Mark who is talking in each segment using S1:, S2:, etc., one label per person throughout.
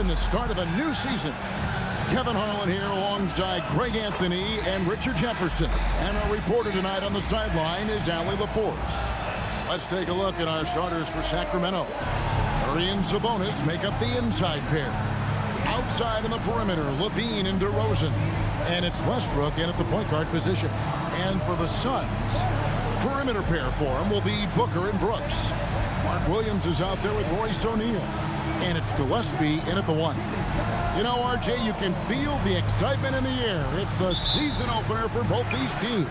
S1: in the start of a new season. Kevin Harlan here alongside Greg Anthony and Richard Jefferson. And our reporter tonight on the sideline is Allie LaForce. Let's take a look at our starters for Sacramento. Murray and Sabonis make up the inside pair. Outside on the perimeter, Levine and DeRozan. And it's Westbrook in at the point guard position. And for the Suns, perimeter pair for him will be Booker and Brooks. Mark Williams is out there with Royce O'Neal. And it's Gillespie in at the 1. You know, RJ, you can feel the excitement in the air. It's the season opener for both these teams.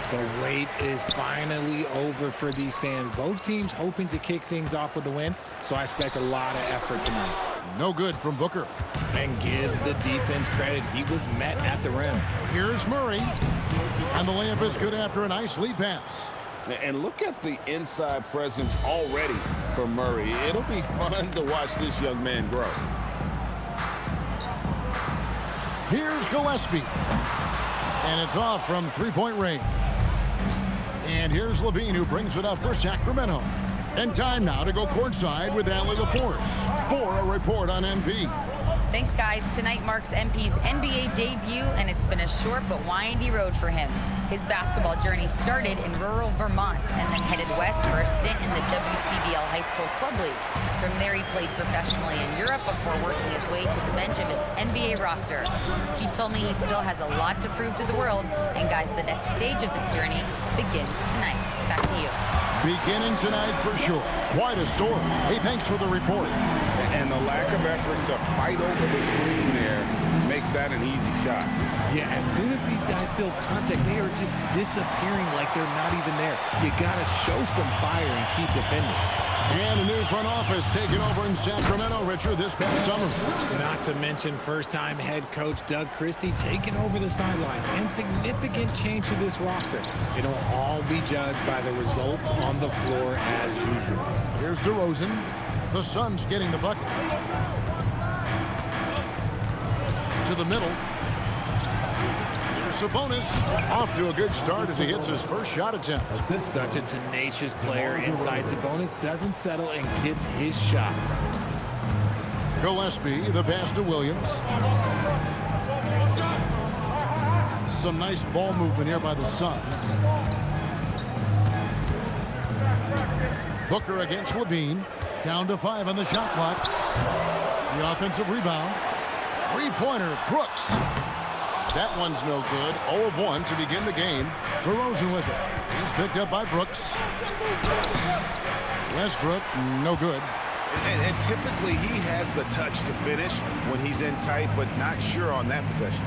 S2: The wait is finally over for these fans. Both teams hoping to kick things off with a win, so I expect a lot of effort tonight.
S1: No good from Booker.
S2: And give the defense credit. He was met at the rim.
S1: Here's Murray. And the layup is good after a nice lead pass.
S3: And look at the inside presence already for Murray. It'll be fun to watch this young man grow.
S1: Here's Gillespie. And it's off from three-point range. And here's Levine, who brings it up for Sacramento. And time now to go courtside with Allie LaForce for a report on MP.
S4: Thanks, guys. Tonight marks MP's NBA debut, and it's been a short but windy road for him. His basketball journey started in rural Vermont and then headed west for a stint in the WCBL High School Club League. From there, he played professionally in Europe before working his way to the bench of his NBA roster. He told me he still has a lot to prove to the world, and guys, the next stage of this journey begins tonight. Back to you.
S1: Beginning tonight for sure. Quite a story. Hey, thanks for the report.
S3: And the lack of effort to fight over the screen there makes that an easy shot.
S2: Yeah, as soon as these guys feel contact, they are just disappearing like they're not even there. You got to show some fire and keep defending.
S1: And a new front office taking over in Sacramento, Richard, this past summer.
S2: Not to mention first-time head coach Doug Christie taking over the sidelines, and significant change to this roster. It'll all be judged by the results on the floor as usual.
S1: Here's DeRozan. The Suns getting the bucket. To the middle. Sabonis off to a good start as he hits his first shot attempt.
S2: Such a tenacious player inside. Sabonis doesn't settle and gets his shot.
S1: Gillespie, the pass to Williams. Some nice ball movement here by the Suns. Booker against Levine. Down to 5 on the shot clock. The offensive rebound. Three-pointer, Brooks. That one's no good. 0 of 1 to begin the game. DeRozan with it. He's picked up by Brooks. Westbrook, no good.
S3: And typically he has the touch to finish when he's in tight, but not sure on that possession.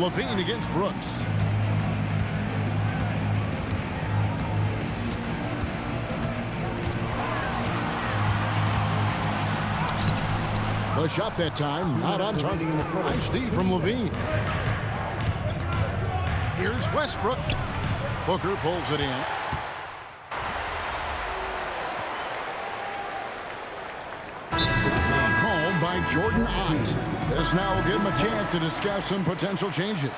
S1: Levine against Brooks. The shot that time, not on target. Nice D from Levine. Here's Westbrook. Booker pulls it in. Called by Jordan Ott. This now will give him a chance to discuss some potential changes.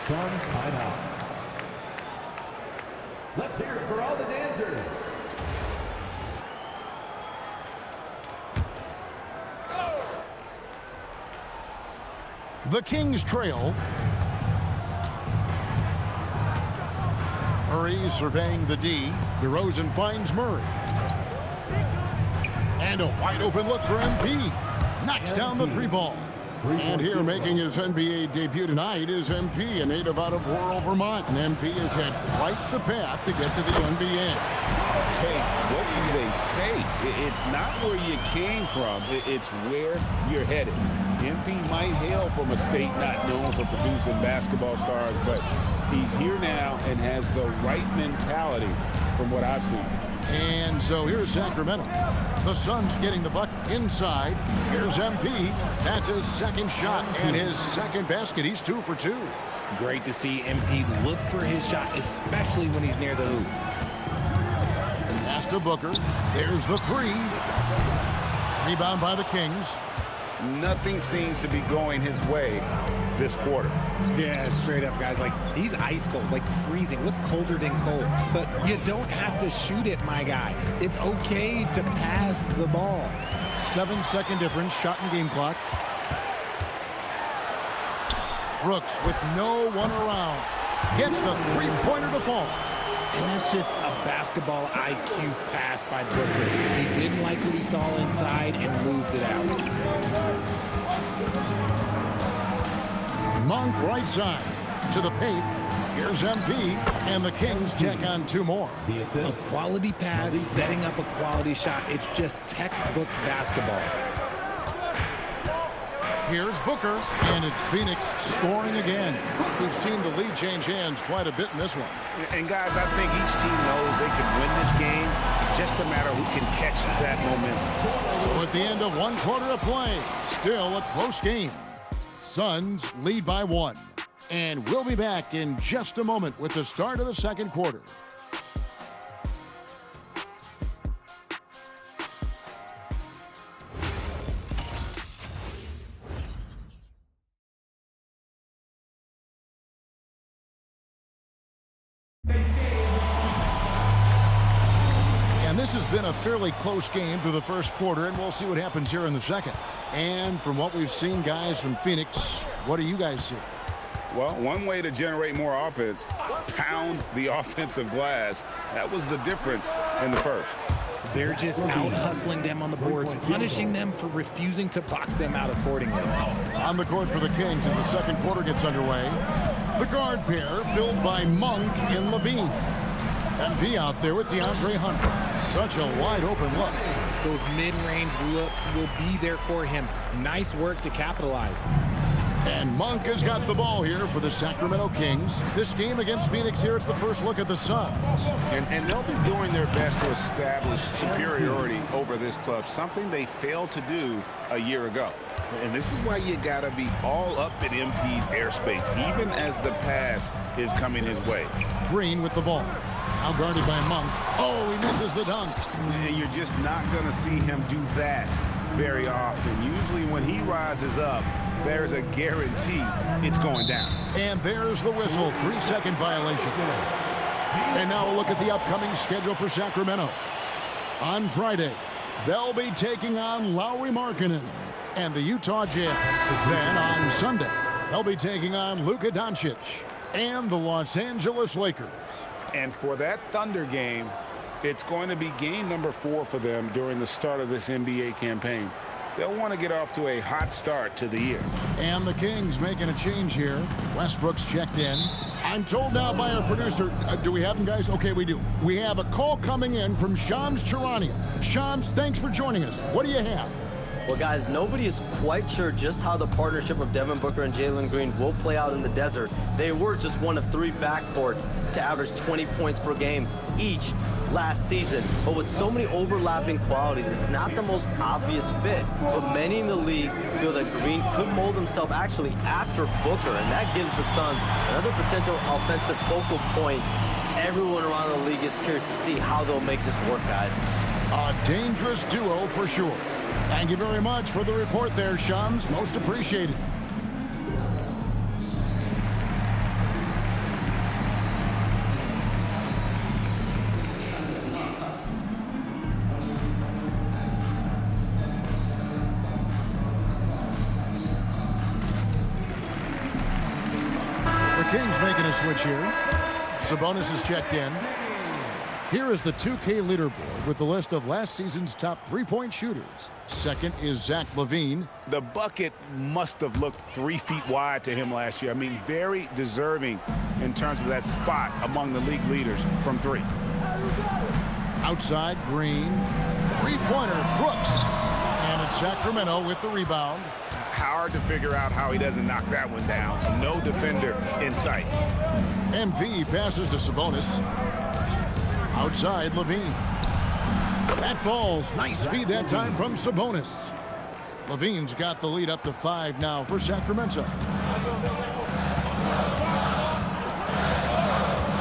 S5: Suns timeout. Let's hear it for all the dancers.
S1: The Kings trail. Murray surveying the D. DeRozan finds Murray. And a wide open look for MP. Knocks down the 3-ball. And here making his NBA debut tonight is MP, a native out of rural Vermont. And MP has had quite the path to get to the NBA.
S3: Hey, what do they say? It's not where you came from, it's where you're headed. MP might hail from a state not known for producing basketball stars, but he's here now and has the right mentality from what I've seen.
S1: And so here's Sacramento. The Suns getting the bucket inside. Here's MP. That's his second shot and his second basket. He's 2 for 2.
S2: Great to see MP look for his shot, especially when he's near the hoop.
S1: Pass to Booker. There's the 3. Rebound by the Kings.
S3: nothing seems to be going his way this quarter.
S2: Yeah, straight up, guys. Like, he's ice cold, like freezing. What's colder than cold? But you don't have to shoot it, my guy. It's okay to pass the ball.
S1: 7-second difference, shot and game clock. Brooks with no one around. Gets the three-pointer to fall.
S2: And that's just a basketball IQ pass by Booker. He didn't like what he saw inside and moved it out.
S1: Monk right side to the paint. Here's MP, and the Kings take on two more.
S2: A quality pass, setting up a quality shot. It's just textbook basketball.
S1: Here's Booker, and it's Phoenix scoring again. We've seen the lead change hands quite a bit in this one.
S3: And guys, I think each team knows they can win this game. Just a matter who can catch that momentum.
S1: So at the end of one quarter of play, still a close game. Suns lead by 1. And we'll be back in just a moment with the start of the second quarter. And this has been a fairly close game through the first quarter, and we'll see what happens here in the second. And from what we've seen, guys, from Phoenix, what do you guys see?
S3: Well, one way to generate more offense, pound the offensive glass. That was the difference in the first.
S2: They're just out-hustling them on the boards, punishing them for refusing to box them out accordingly.
S1: On the court for the Kings as the second quarter gets underway. The guard pair filled by Monk and Levine. MP out there with DeAndre Hunter. Such a wide-open look.
S2: Those mid-range looks will be there for him. Nice work to capitalize.
S1: And Monk has got the ball here for the Sacramento Kings. This game against Phoenix here, it's the first look at the Suns.
S3: And they'll be doing their best to establish superiority over this club, something they failed to do a year ago. And this is why you got to be all up in MP's airspace, even as the pass is coming his way.
S1: Green with the ball. Now guarded by Monk. Oh, he misses the dunk.
S3: And you're just not going to see him do that very often. Usually when he rises up, there's a guarantee it's going down.
S1: And there's the whistle. 3-second violation. And now a look at the upcoming schedule for Sacramento. On Friday, they'll be taking on Lauri Markkanen and the Utah Jazz. Then on Sunday, they'll be taking on Luka Doncic and the Los Angeles Lakers.
S3: And for that Thunder game, it's going to be game number 4 for them during the start of this NBA campaign. They'll want to get off to a hot start to the year.
S1: And the Kings making a change here. Westbrook's checked in. I'm told now by our producer, do we have him, guys? Okay, we do. We have a call coming in from Shams Charania. Shams, thanks for joining us. What do you have?
S6: Well, guys, nobody is quite sure just how the partnership of Devin Booker and Jalen Green will play out in the desert. They were just one of 3 backcourts to average 20 points per game each last season. But with so many overlapping qualities, it's not the most obvious fit. But many in the league feel that Green could mold himself actually after Booker, and that gives the Suns another potential offensive focal point. Everyone around the league is curious to see how they'll make this work, guys.
S1: A dangerous duo for sure. Thank you very much for the report there, Shams. Most appreciated. The Kings making a switch here. Sabonis is checked in. Here is the 2K leaderboard with the list of last season's top three-point shooters. Second is Zach LaVine.
S3: The bucket must have looked 3 feet wide to him last year. I mean, very deserving in terms of that spot among the league leaders from 3.
S1: Outside, Green. Three-pointer, Brooks. And it's Sacramento with the rebound.
S3: Hard to figure out how he doesn't knock that one down. No defender in sight.
S1: MP passes to Sabonis. Outside, LaVine. That falls. Nice feed that time from Sabonis. LaVine's got the lead up to 5 now for Sacramento.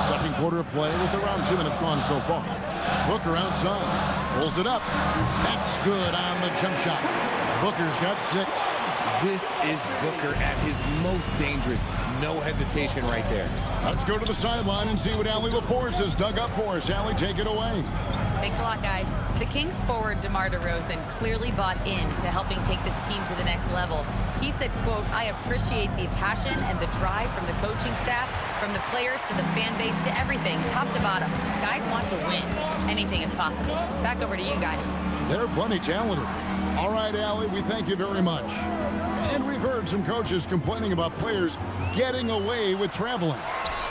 S1: Second quarter of play with around 2 minutes gone so far. Booker outside. Pulls it up. That's good on the jump shot. Booker's got 6.
S2: This is Booker at his most dangerous. No hesitation right there.
S1: Let's go to the sideline and see what Allie LaForce has dug up for us. Allie, take it away.
S4: Thanks a lot, guys. The Kings forward DeMar DeRozan clearly bought in to helping take this team to the next level. He said, quote, "I appreciate the passion and the drive from the coaching staff, from the players to the fan base to everything, top to bottom. Guys want to win. Anything is possible." Back over to you guys.
S1: They're plenty talented. All right, Allie, we thank you very much. And we've heard some coaches complaining about players getting away with traveling.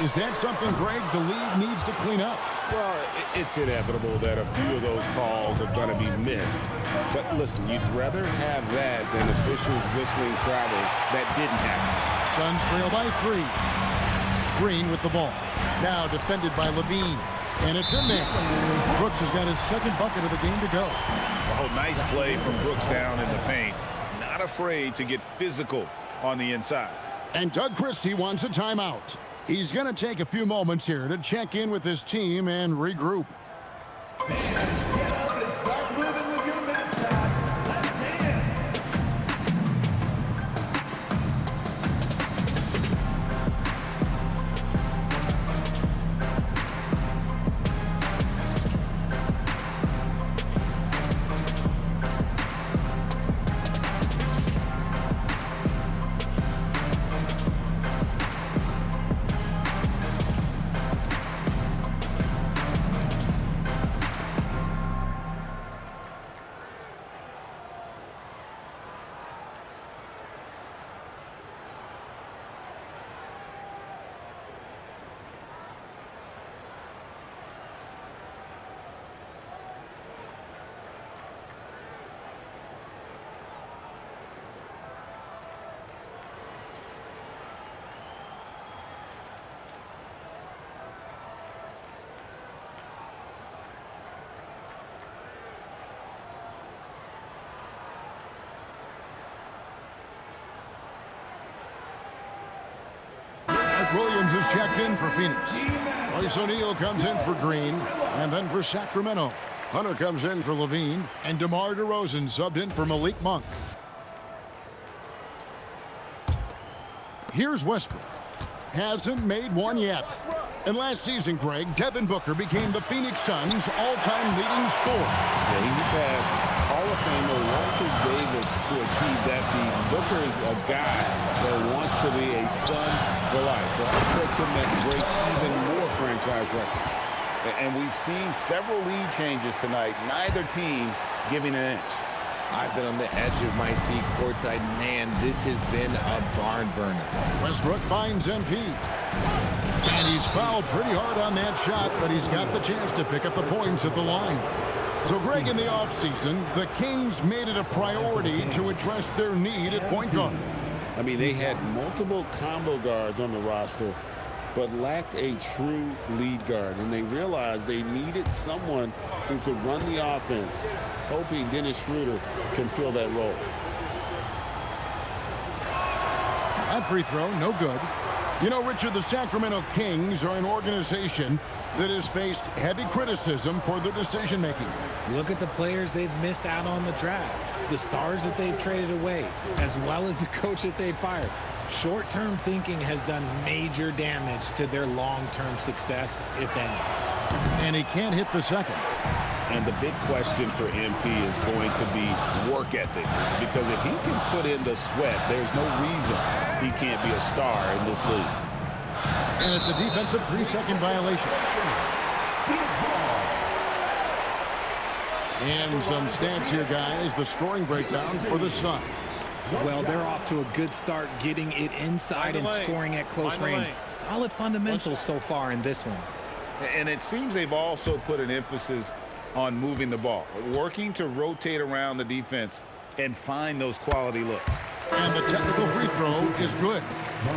S1: Is that something, Greg, the league needs to clean up?
S3: Well, it's inevitable that a few of those calls are going to be missed. But listen, you'd rather have that than officials whistling travels that didn't happen.
S1: Suns trail by 3. Green with the ball. Now defended by Levine. And it's in there. Brooks has got his second bucket of the game to go.
S3: Oh, nice play from Brooks down in the paint. Not afraid to get physical on the inside.
S1: And Doug Christie wants a timeout. He's going to take a few moments here to check in with his team and regroup.
S5: Get up and start moving with your mascot. Let's dance.
S1: Williams is checked in for Phoenix. Royce O'Neal comes in for Green. And then for Sacramento, Hunter comes in for Levine. And DeMar DeRozan subbed in for Malik Monk. Here's Westbrook. Hasn't made one yet. And last season, Greg, Devin Booker became the Phoenix Suns' all-time leading scorer.
S3: Yeah, he passed Hall of Famer Walter Davis to achieve that feat. Booker is a guy that wants to be a Sun for life. So I expect him to break even more franchise records. And we've seen several lead changes tonight. Neither team giving an inch.
S2: I've been on the edge of my seat courtside. Man, this has been a barn burner.
S1: Westbrook finds MP. And he's fouled pretty hard on that shot, but he's got the chance to pick up the points at the line. So, Greg, in the offseason, the Kings made it a priority to address their need at point guard.
S3: I mean, they had multiple combo guards on the roster, but lacked a true lead guard. And they realized they needed someone who could run the offense, hoping Dennis Schroeder can fill that role.
S1: That free throw, no good. You know, Richard, the Sacramento Kings are an organization that has faced heavy criticism for their decision-making.
S2: Look at the players they've missed out on the draft, the stars that they've traded away, as well as the coach that they fired. Short-term thinking has done major damage to their long-term success, if any.
S1: And he can't hit the second.
S3: And the big question for MP is going to be work ethic. Because if he can put in the sweat, there's no reason he can't be a star in this league.
S1: And it's a defensive 3-second violation. And some stats here, guys. The scoring breakdown for the Suns.
S2: Well, they're off to a good start getting it inside and scoring at close range. Solid fundamentals so far in this one.
S3: And it seems they've also put an emphasis on moving the ball, working to rotate around the defense and find those quality looks.
S1: And the technical free throw is good.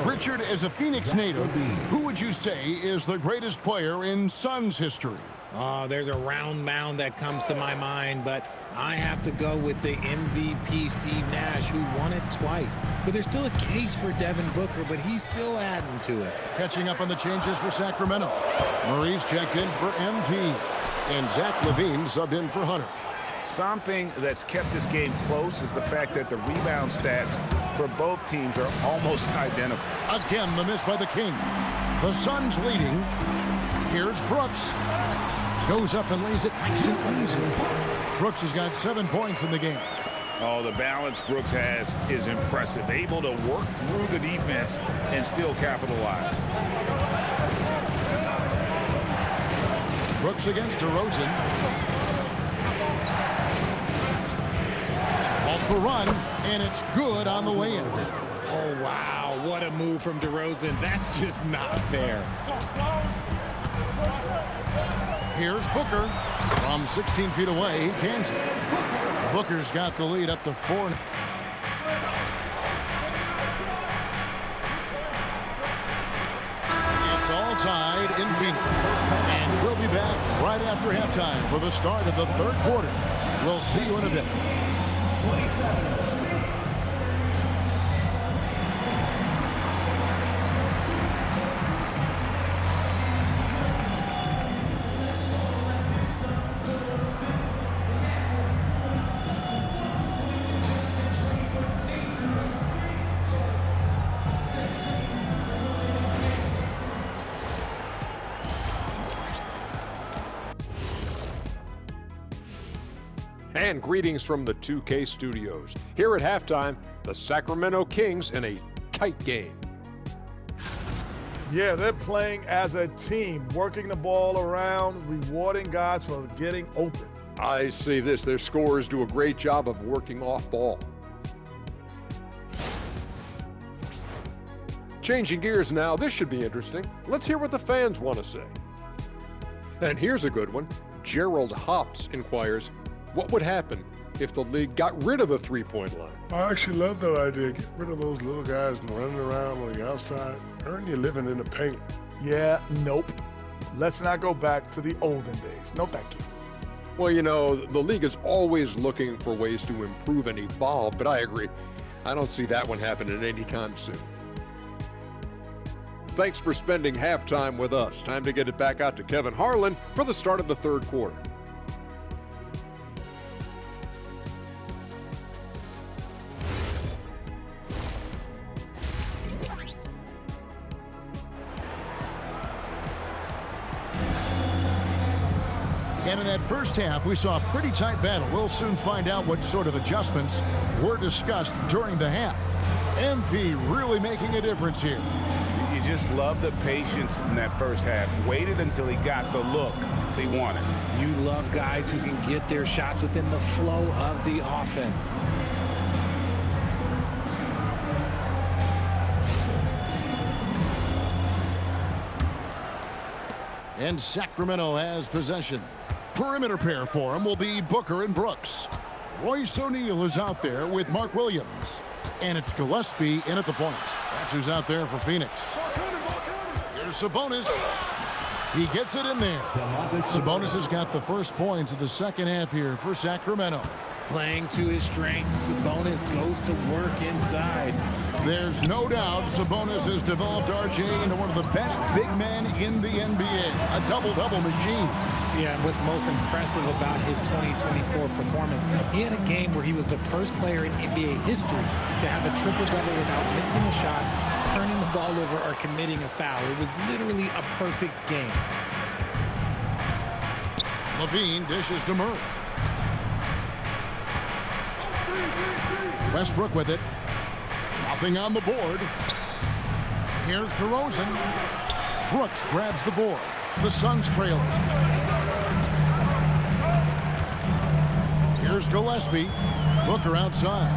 S1: Richard, as a Phoenix native, who would you say is the greatest player in Suns history?
S2: Oh, there's a round mound that comes to my mind, but I have to go with the MVP Steve Nash, who won it twice. But there's still a case for Devin Booker, but he's still adding to it.
S1: Catching up on the changes for Sacramento. Murray's checked in for MP. And Zach LaVine subbed in for Hunter.
S3: Something that's kept this game close is the fact that the rebound stats for both teams are almost identical.
S1: Again, the miss by the Kings. The Suns leading. Here's Brooks. Goes up and lays it nice and easy. Brooks has got 7 points in the game.
S3: Oh, the balance Brooks has is impressive. Able to work through the defense and still capitalize.
S1: Brooks against DeRozan. Off the run, and it's good on the way in.
S2: Oh, wow. What a move from DeRozan. That's just not fair.
S1: Here's Booker. From 16 feet away, he cans it. Booker's got the lead up to 4. It's all tied in Phoenix. And we'll be back right after halftime for the start of the third quarter. We'll see you in a bit.
S5: 27.
S7: And greetings from the 2K studios. Here at halftime, the Sacramento Kings in a tight game.
S8: Yeah, they're playing as a team, working the ball around, rewarding guys for getting open.
S7: I say this, their scorers do a great job of working off ball. Changing gears now, this should be interesting. Let's hear what the fans want to say. And here's a good one. Gerald Hops inquires, what would happen if the league got rid of the three-point line?
S9: I actually love that idea. Get rid of those little guys running around on the outside. Earn your living in the paint.
S8: Yeah, nope. Let's not go back to the olden days. No, thank you.
S7: Well, you know, the league is always looking for ways to improve and evolve, but I agree. I don't see that one happening anytime soon. Thanks for spending halftime with us. Time to get it back out to Kevin Harlan for the start of the third quarter.
S1: And in that first half, we saw a pretty tight battle. We'll soon find out what sort of adjustments were discussed during the half. MP really making a difference here.
S3: You just love the patience in that first half. Waited until he got the look they wanted.
S2: You love guys who can get their shots within the flow of the offense.
S1: And Sacramento has possession. Perimeter pair for him will be Booker and Brooks. Royce O'Neal is out there with Mark Williams. And it's Gillespie in at the point. That's who's out there for Phoenix. Here's Sabonis. He gets it in there. Sabonis has got the first points of the second half here for Sacramento.
S2: Playing to his strengths, Sabonis goes to work inside.
S1: There's no doubt Sabonis has developed RJ into one of the best big men in the NBA. A double-double machine.
S2: Yeah, and what's most impressive about his 2024 performance, he had a game where he was the first player in NBA history to have a triple-double without missing a shot, turning the ball over, or committing a foul. It was literally a perfect game.
S1: Levine dishes to Murray. Westbrook with it. Nothing on the board. Here's DeRozan. Brooks grabs the board. The Suns trailing. Here's Gillespie. Booker outside.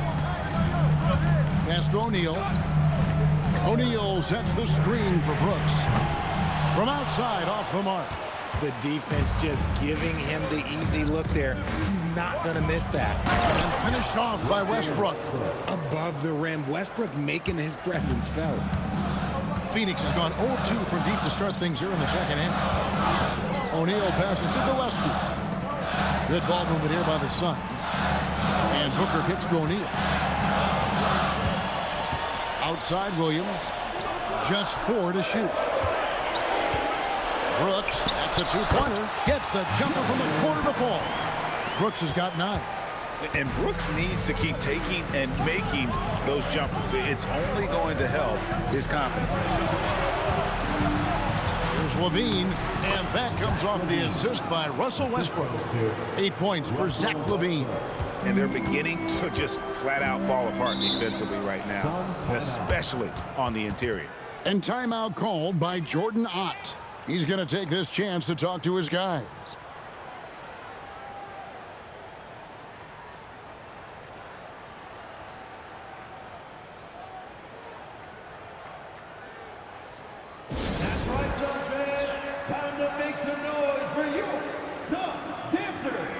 S1: Pass to O'Neal. O'Neal sets the screen for Brooks. From outside, off the mark.
S2: The defense just giving him the easy look there. He's not going to miss that.
S1: And finished off by Westbrook.
S2: Above the rim, Westbrook making his presence felt.
S1: Phoenix has gone 0-2 from deep to start things here in the second half. O'Neal passes to Gillespie. Good ball movement here by the Suns. And Booker kicks to O'Neal. Outside Williams. Just 4 to shoot. Brooks, that's a two-pointer. Gets the jumper from the corner to fall. Brooks has got 9.
S3: And Brooks needs to keep taking and making those jumpers. It's only going to help his confidence.
S1: Here's Levine, and that comes off the assist by Russell Westbrook. 8 points for Zach Levine.
S3: And they're beginning to just flat out fall apart defensively right now, especially on the interior.
S1: And timeout called by Jordan Ott. He's going to take this chance to talk to his guys.
S5: That's right, Suns fans. Time to make some noise for you, Suns dancers.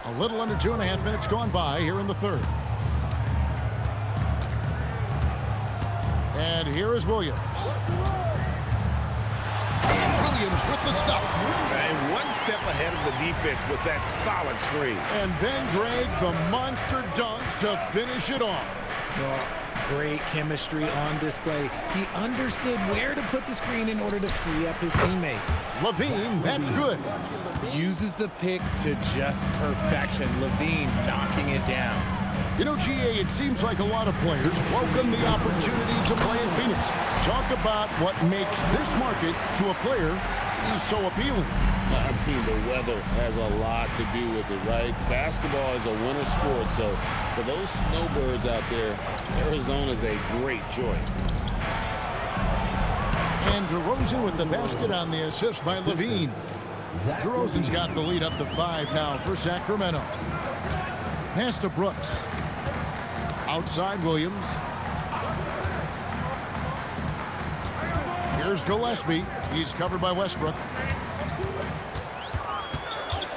S1: A little under 2.5 minutes gone by here in the third. And here is Williams. And Williams with the stuff.
S3: And one step ahead of the defense with that solid screen.
S1: And then Greg, the monster dunk to finish it off.
S2: Well, great chemistry on display. He understood where to put the screen in order to free up his teammate.
S1: Levine, that's good.
S2: Uses the pick to just perfection. Levine knocking it down.
S1: You know, GA, it seems like a lot of players welcome the opportunity to play in Phoenix. Talk about what makes this market to a player is so appealing.
S3: I mean, the weather has a lot to do with it, right? Basketball is a winter sport, so for those snowbirds out there, Arizona is a great choice.
S1: And DeRozan with the basket on the assist by Levine. DeRozan's got the lead up to 5 now for Sacramento. Pass to Brooks. Outside Williams. Here's Gillespie. He's covered by Westbrook.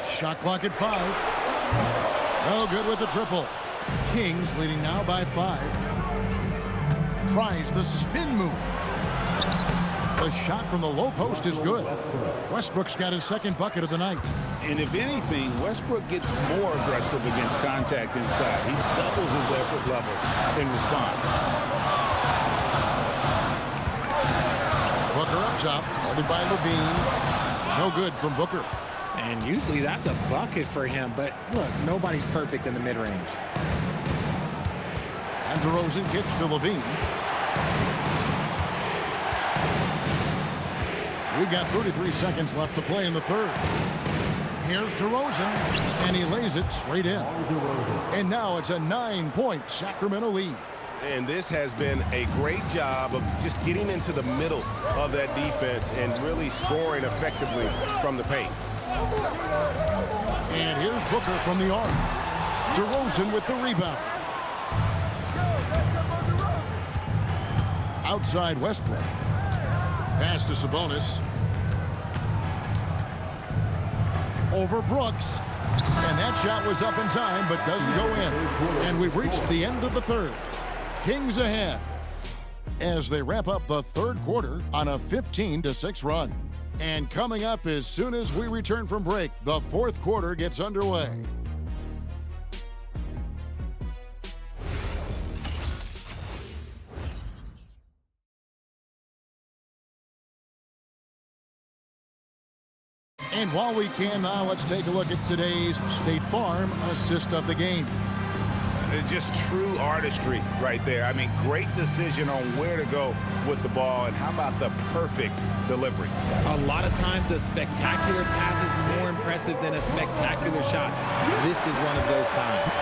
S1: Shot clock at 5. No good with the triple. Kings leading now by 5. Tries the spin move. The shot from the low post is good. Westbrook's got his second bucket of the night.
S3: And if anything, Westbrook gets more aggressive against contact inside. He doubles his effort level in response.
S1: Booker up top, headed by Levine. No good from Booker.
S2: And usually that's a bucket for him, but look, nobody's perfect in the mid-range.
S1: And DeRozan gets to Levine. We've got 33 seconds left to play in the third. Here's DeRozan, and he lays it straight in. And now it's a 9-point Sacramento lead.
S10: And this has been a great job of just getting into the middle of that defense and really scoring effectively from the paint.
S1: And here's Booker from the arc. DeRozan with the rebound. Outside Westbrook. Pass to Sabonis. Over Brooks. And that shot was up in time, but doesn't go in. And we've reached the end of the third. Kings ahead as they wrap up the third quarter on a 15-6 run. And coming up as soon as we return from break, the fourth quarter gets underway. And while we can now, let's take a look at today's State Farm assist of the game.
S3: Just true artistry right there. I mean, great decision on where to go with the ball, and how about the perfect delivery?
S2: A lot of times a spectacular pass is more impressive than a spectacular shot. This is one of those times.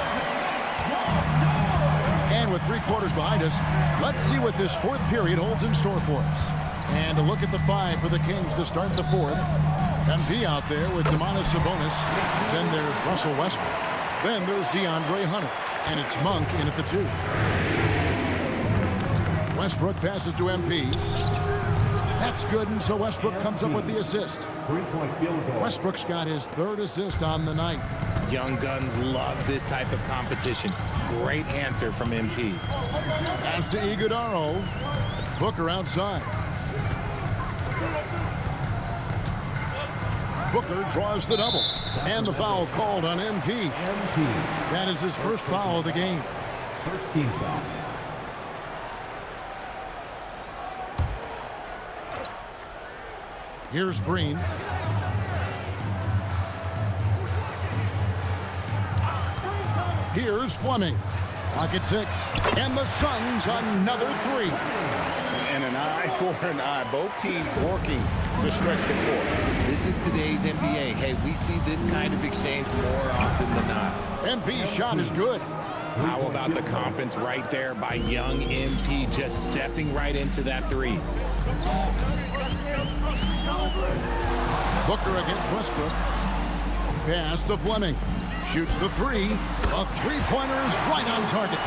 S1: And with 3 quarters behind us, let's see what this fourth period holds in store for us. And a look at the 5 for the Kings to start the fourth. MP out there with Domantas Sabonis. Then there's Russell Westbrook. Then there's DeAndre Hunter. And it's Monk in at the 2. Westbrook passes to MP. That's good, and so Westbrook comes up with the assist.
S5: 3-point field goal.
S1: Westbrook's got his 3rd assist on the night.
S2: Young guns love this type of competition. Great answer from MP.
S1: Pass to Iguodaro. Booker outside. Booker draws the double. And the foul called on MP. That is his first foul of the game.
S5: First team foul.
S1: Here's Green. Here's Fleming. Pocket 6. And the Suns another 3.
S3: And an eye for an eye. Both teams working to stretch the floor.
S2: This is today's NBA. Hey, we see this kind of exchange more often than not.
S1: MP's shot is good.
S2: How about the confidence right there by young MP, just stepping right into that 3.
S1: Booker against Westbrook. Pass to Fleming. Shoots the 3. A 3-pointer is right on target.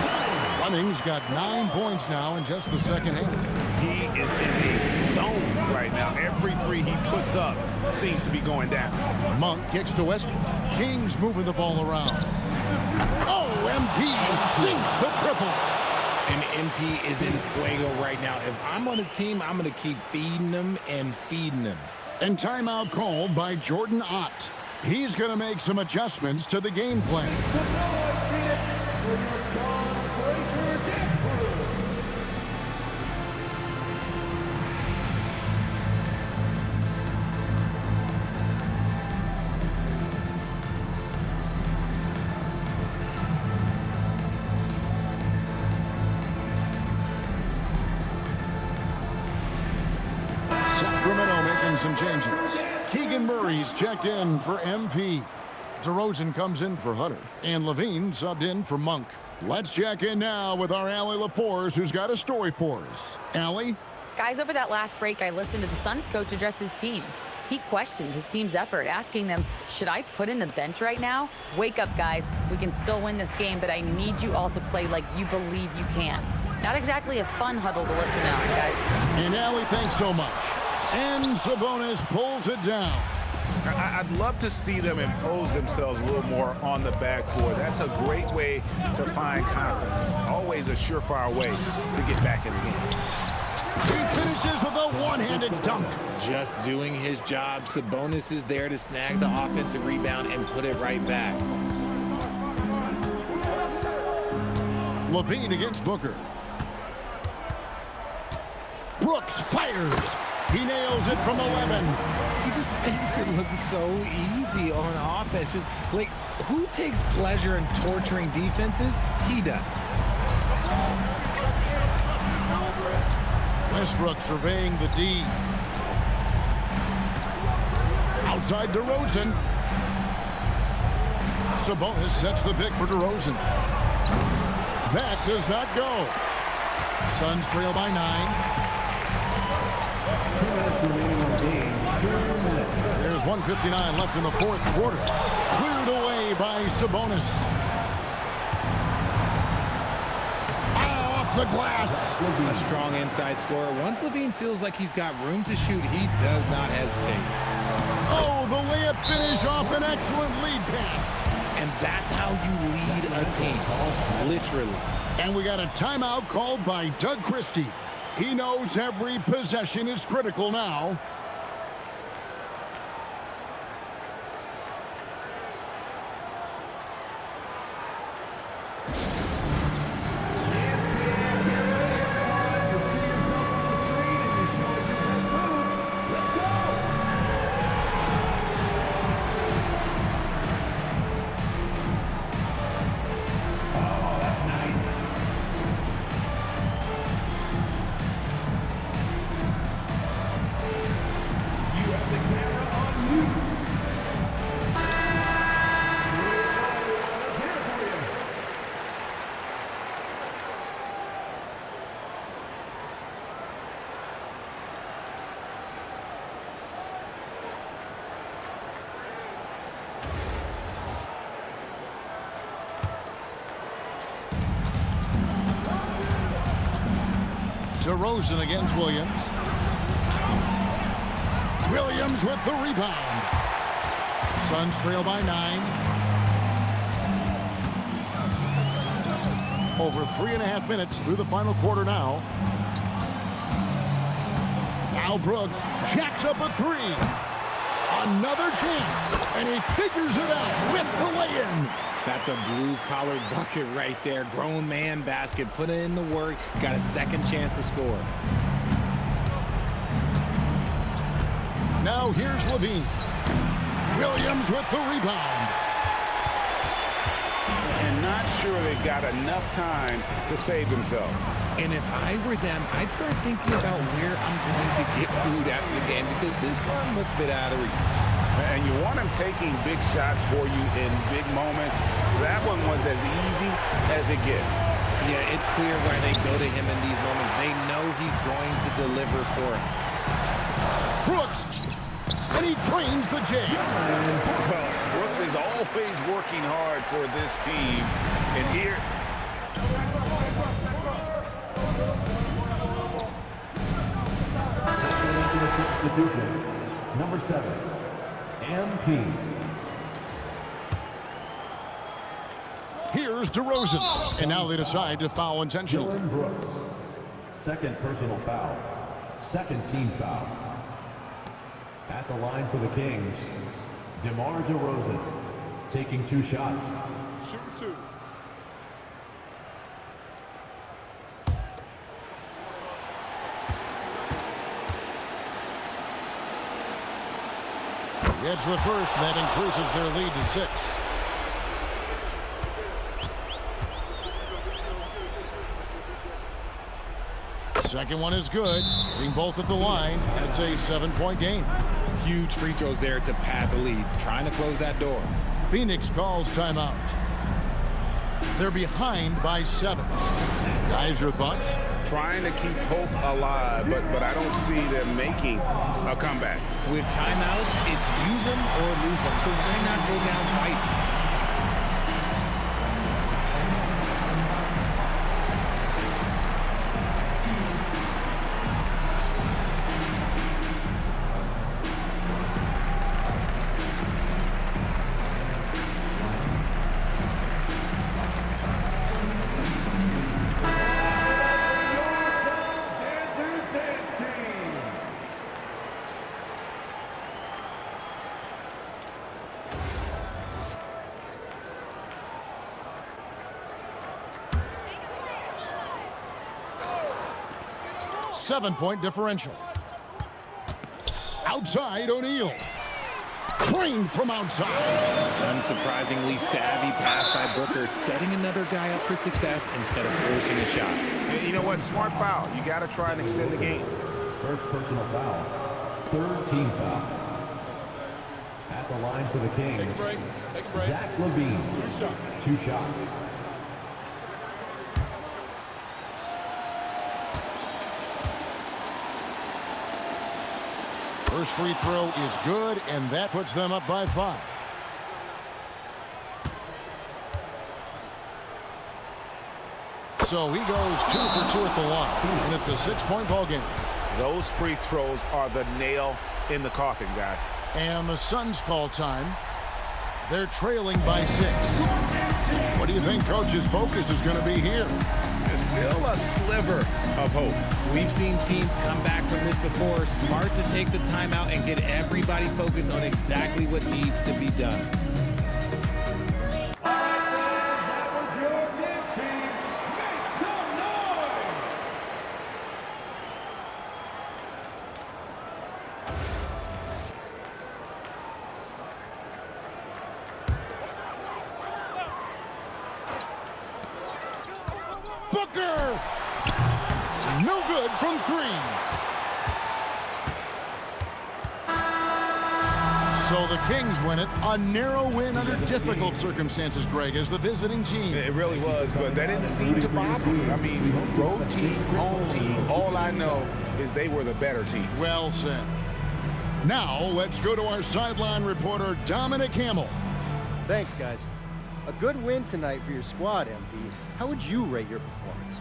S1: Fleming's got 9 points now in just the second half.
S3: He is in a zone right now. Every 3 he puts up seems to be going down.
S1: Monk kicks to Westbrook. Kings moving the ball around. Oh, MP sinks the triple.
S2: And MP is in fuego right now. If I'm on his team, I'm going to keep feeding him and feeding him.
S1: And timeout called by Jordan Ott. He's going to make some adjustments to the game plan. Sacramento making some changes. Keegan Murray's checked in for MP. DeRozan comes in for Hunter. And Levine subbed in for Monk. Let's check in now with our Allie LaForce, who's got a story for us. Allie?
S4: Guys, over that last break, I listened to the Suns coach address his team. He questioned his team's effort, asking them, should I put in the bench right now? Wake up, guys. We can still win this game, but I need you all to play like you believe you can. Not exactly a fun huddle to listen to, guys.
S1: And Allie, thanks so much. And Sabonis pulls it down.
S3: I'd love to see them impose themselves a little more on the backboard. That's a great way to find confidence. Always a surefire way to get back in the game.
S1: He finishes with a one-handed dunk.
S2: Just doing his job. Sabonis is there to snag the offensive rebound and put it right back.
S1: Levine against Booker. Brooks fires. He nails it from 11.
S2: He just makes it look so easy on offense. Like, who takes pleasure in torturing defenses? He does.
S1: Westbrook surveying the D. Outside DeRozan. Sabonis sets the pick for DeRozan. That does not go. Suns trail by 9.
S5: 2 minutes remaining in the game. 2 minutes.
S1: There's 1:59 left in the fourth quarter. Cleared away by Sabonis. Off the glass.
S2: A strong inside scorer. Once Levine feels like he's got room to shoot, he does not hesitate.
S1: Oh, the layup finish off an excellent lead pass.
S2: And that's how you lead a team, literally.
S1: And we got a timeout called by Doug Christie. He knows every possession is critical now. DeRozan against Williams. Williams with the rebound. Suns trail by 9. Over 3.5 minutes through the final quarter now. Now Brooks jacks up a 3. Another chance, and he figures it out with the lay-in.
S2: That's a blue-collar bucket right there. Grown man basket. Put in the work. Got a second chance to score.
S1: Now here's Levine. Williams with the rebound.
S3: And not sure they've got enough time to save themselves.
S2: And if I were them, I'd start thinking about where I'm going to get food after the game because this one looks a bit out of reach.
S3: And you want him taking big shots for you in big moments. That one was as easy as it gets.
S2: Yeah, it's clear why they go to him in these moments. They know he's going to deliver for him.
S1: Brooks, and he trains the J.
S3: Well, Brooks is always working hard for this team. And here...
S5: Substitution. Number 7, MP.
S1: Here's DeRozan. And now they decide to foul intentionally.
S5: Dylan Brooks. Second personal foul. Second team foul. At the line for the Kings, DeMar DeRozan taking 2 shots.
S9: Shooting 2.
S1: Gets the first, and that increases their lead to 6. Second one is good. Hitting both at the line. That's a 7-point game.
S2: Huge free throws there to pad the lead. Trying to close that door.
S1: Phoenix calls timeout. They're behind by 7. Guys, your thoughts?
S3: Trying to keep hope alive, but I don't see them making a comeback.
S2: With timeouts, it's use them or lose them. So why not go down fighting?
S1: Seven-point differential. Outside, O'Neal. Crane from outside.
S2: Unsurprisingly savvy pass by Booker, setting another guy up for success instead of forcing a shot.
S3: And you know what? Smart foul. You got to try and extend the game.
S5: First personal foul. Third team foul. At the line for the Kings,
S9: Take a break. Take a break.
S5: Zach Levine.
S9: 2 shots.
S5: 2 shots.
S1: First free throw is good, and that puts them up by 5. So he goes 2 for 2 at the line, and it's a 6-point ball game.
S3: Those free throws are the nail in the coffin, guys.
S1: And the Suns call time. They're trailing by 6. What do you think Coach's focus is going to be here?
S3: There's still a sliver of hope.
S2: We've seen teams come back from this before. Smart to take the timeout and get everybody focused on exactly what needs to be done.
S5: That was your Kings team. Make some noise!
S1: Booker! No good from 3. So the Kings win it. A narrow win under difficult circumstances, Greg, as the visiting team.
S3: It really was, but that didn't seem to bother me. I mean, road team, home team, all I know is they were the better team.
S1: Well said. Now, let's go to our sideline reporter, Dominic Hamill.
S11: Thanks, guys. A good win tonight for your squad, MP. How would you rate your performance?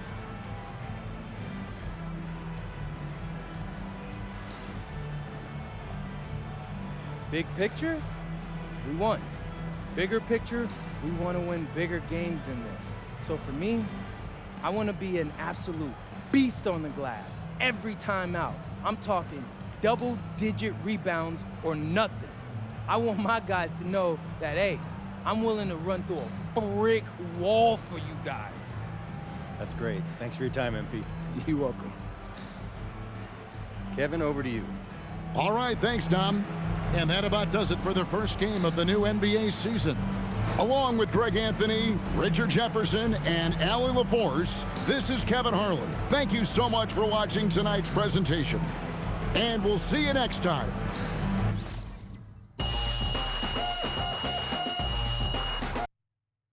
S12: Big picture, we won. Bigger picture, we want to win bigger games than this. So for me, I want to be an absolute beast on the glass every time out. I'm talking double-digit rebounds or nothing. I want my guys to know that, hey, I'm willing to run through a brick wall for you guys.
S11: That's great. Thanks for your time, MP.
S12: You're welcome.
S11: Kevin, over to you.
S1: All right, thanks, Tom. And that about does it for the first game of the new NBA season. Along with Greg Anthony, Richard Jefferson, and Allie LaForce, this is Kevin Harlan. Thank you so much for watching tonight's presentation. And we'll see you next time